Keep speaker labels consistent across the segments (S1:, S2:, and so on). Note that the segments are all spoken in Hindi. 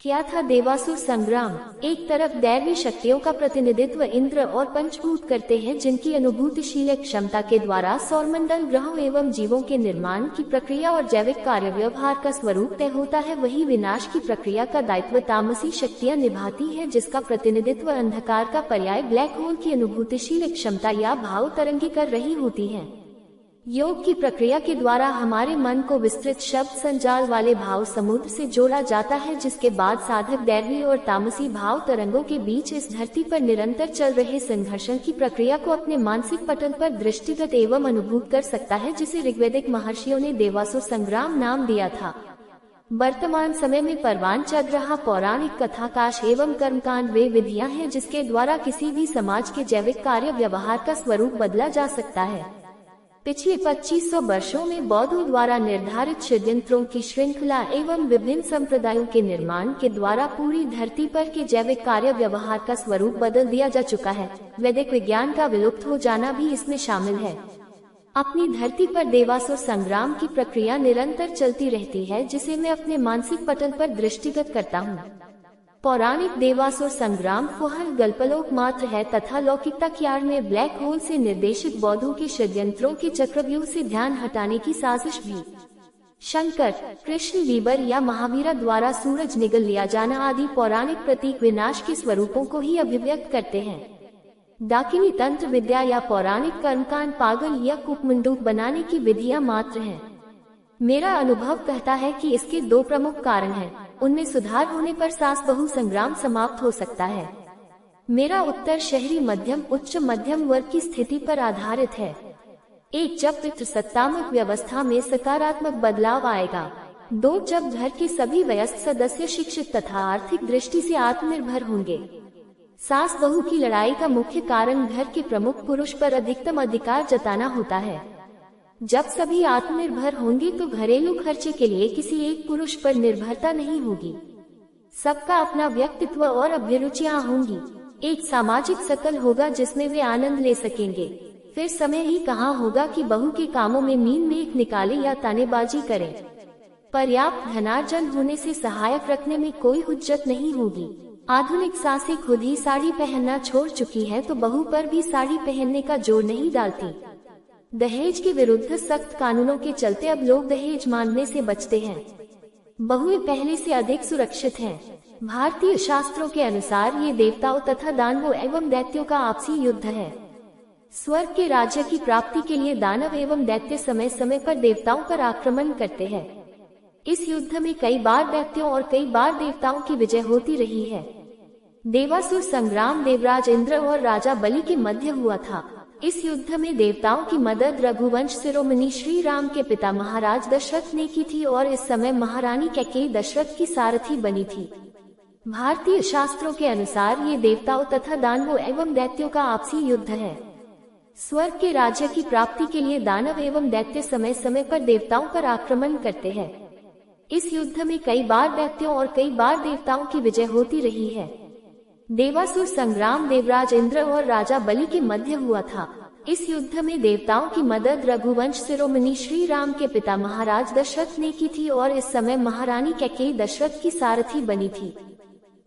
S1: क्या था देवासुर संग्राम? एक तरफ दैवी शक्तियों का प्रतिनिधित्व इंद्र और पंचभूत करते हैं, जिनकी अनुभूतिशील क्षमता के द्वारा सौरमंडल, ग्रहों एवं जीवों के निर्माण की प्रक्रिया और जैविक कार्य व्यवहार का स्वरूप तय होता है। वही विनाश की प्रक्रिया का दायित्व तामसी शक्तियाँ निभाती है, जिसका प्रतिनिधित्व अंधकार का पर्याय ब्लैक होल की अनुभूतिशील क्षमता या भाव तरंगी कर रही होती है। योग की प्रक्रिया के द्वारा हमारे मन को विस्तृत शब्द संजाल वाले भाव समुद्र से जोड़ा जाता है, जिसके बाद साधक दैवी और तामसी भाव तरंगों के बीच इस धरती पर निरंतर चल रहे संघर्षण की प्रक्रिया को अपने मानसिक पटल पर दृष्टिगत एवं अनुभूत कर सकता है, जिसे ऋग्वैदिक महर्षियों ने देवासुर संग्राम नाम दिया था। वर्तमान समय में परवान चल रहा पौराणिक कथाकाश एवं कर्मकांड वे विधियां हैं जिसके द्वारा किसी भी समाज के जैविक कार्य व्यवहार का स्वरूप बदला जा सकता है। पिछले 2500 वर्षों में बौद्धों द्वारा निर्धारित षड्यंत्रों की श्रृंखला एवं विभिन्न संप्रदायों के निर्माण के द्वारा पूरी धरती पर के जैविक कार्य व्यवहार का स्वरूप बदल दिया जा चुका है। वैदिक विज्ञान का विलुप्त हो जाना भी इसमें शामिल है। अपनी धरती पर देवासुर संग्राम की प्रक्रिया निरंतर चलती रहती है, जिसे मैं अपने मानसिक पटल पर दृष्टिगत करता हूँ। पौराणिक देवासुर संग्राम फुहर गल्पलोक मात्र है तथा लौकिकता की आड़ में ब्लैक होल से निर्देशित बौद्धों के षड्यंत्रों के चक्रव्यूह से ध्यान हटाने की साजिश भी। शंकर, कृष्ण, वीबर या महावीरा द्वारा सूरज निगल लिया जाना आदि पौराणिक प्रतीक विनाश के स्वरूपों को ही अभिव्यक्त करते हैं। डाकिनी तंत्र विद्या या पौराणिक कर्मकांड पागल या कुपमंडूक बनाने की विधियां मात्र हैं। मेरा अनुभव कहता है कि इसके दो प्रमुख कारण हैं। उनमें सुधार होने पर सास बहु संग्राम समाप्त हो सकता है। मेरा उत्तर शहरी मध्यम उच्च मध्यम वर्ग की स्थिति पर आधारित है। एक, जब पितृसत्तात्मक व्यवस्था में सकारात्मक बदलाव आएगा। 2, जब घर के सभी वयस्क सदस्य शिक्षित तथा आर्थिक दृष्टि से आत्मनिर्भर होंगे। सास बहू की लड़ाई का मुख्य कारण घर के प्रमुख पुरुष पर अधिकतम अधिकार जताना होता है। जब सभी आत्मनिर्भर होंगे तो घरेलू खर्चे के लिए किसी एक पुरुष पर निर्भरता नहीं होगी। सबका अपना व्यक्तित्व और अभिरुचियां होंगी। एक सामाजिक सर्कल होगा जिसमें वे आनंद ले सकेंगे। फिर समय ही कहाँ होगा कि बहू के कामों में मीन मेख निकाले या तानेबाजी करें। पर्याप्त धनार्जन होने से सहायक रखने में कोई हुज्जत नहीं होगी। आधुनिक सासें खुद ही साड़ी पहनना छोड़ चुकी है तो बहू पर भी साड़ी पहनने का जोर नहीं डालती। दहेज के विरुद्ध सख्त कानूनों के चलते अब लोग दहेज मांगने से बचते हैं। बहुएं पहले से अधिक सुरक्षित हैं। भारतीय शास्त्रों के अनुसार ये देवताओं तथा दानवों एवं दैत्यों का आपसी युद्ध है। स्वर्ग के राज्य की प्राप्ति के लिए दानव एवं दैत्य समय समय पर देवताओं पर आक्रमण करते हैं। इस युद्ध में कई बार दैत्यों और कई बार देवताओं की विजय होती रही है। देवासुर संग्राम देवराज इंद्र और राजा बलि के मध्य हुआ था। इस युद्ध में देवताओं की मदद रघुवंश शिरोमणि श्री राम के पिता महाराज दशरथ ने की थी और इस समय महारानी कैकेयी दशरथ की सारथी बनी थी। भारतीय शास्त्रों के अनुसार ये देवताओं तथा दानवों एवं दैत्यों का आपसी युद्ध है। स्वर्ग के राज्य की प्राप्ति के लिए दानव एवं दैत्य समय समय पर देवताओं पर आक्रमण करते हैं। इस युद्ध में कई बार दैत्यों और कई बार देवताओं की विजय होती रही है। देवासुर संग्राम देवराज इंद्र और राजा बलि के मध्य हुआ था। इस युद्ध में देवताओं की मदद रघुवंश शिरोमणि श्री राम के पिता महाराज दशरथ ने की थी और इस समय महारानी कैकेयी दशरथ की सारथी बनी थी।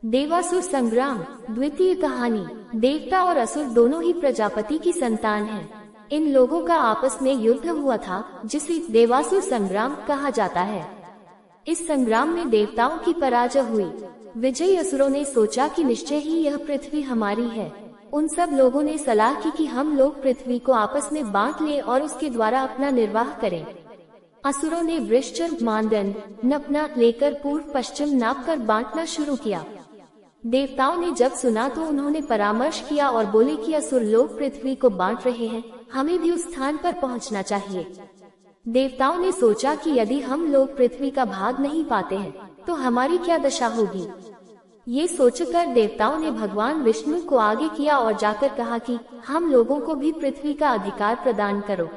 S1: देवासुर संग्राम द्वितीय कहानी। देवता और असुर दोनों ही प्रजापति की संतान हैं। इन लोगों का आपस में युद्ध हुआ था जिसे देवासुर संग्राम कहा जाता है। इस संग्राम में देवताओं की पराजय हुई। विजयी असुरों ने सोचा कि निश्चय ही यह पृथ्वी हमारी है। उन सब लोगों ने सलाह की कि हम लोग पृथ्वी को आपस में बांट लें और उसके द्वारा अपना निर्वाह करें। असुरों ने वृश्चिक मानदंड नपना लेकर पूर्व पश्चिम नाप कर बांटना शुरू किया। देवताओं ने जब सुना तो उन्होंने परामर्श किया और बोले कि असुर लोग पृथ्वी को बांट रहे हैं, हमें भी उस स्थान पर पहुंचना चाहिए। देवताओं ने सोचा कि यदि हम लोग पृथ्वी का भाग नहीं पाते हैं तो हमारी क्या दशा होगी। ये सोचकर देवताओं ने भगवान विष्णु को आगे किया और जाकर कहा कि हम लोगों को भी पृथ्वी का अधिकार प्रदान करो।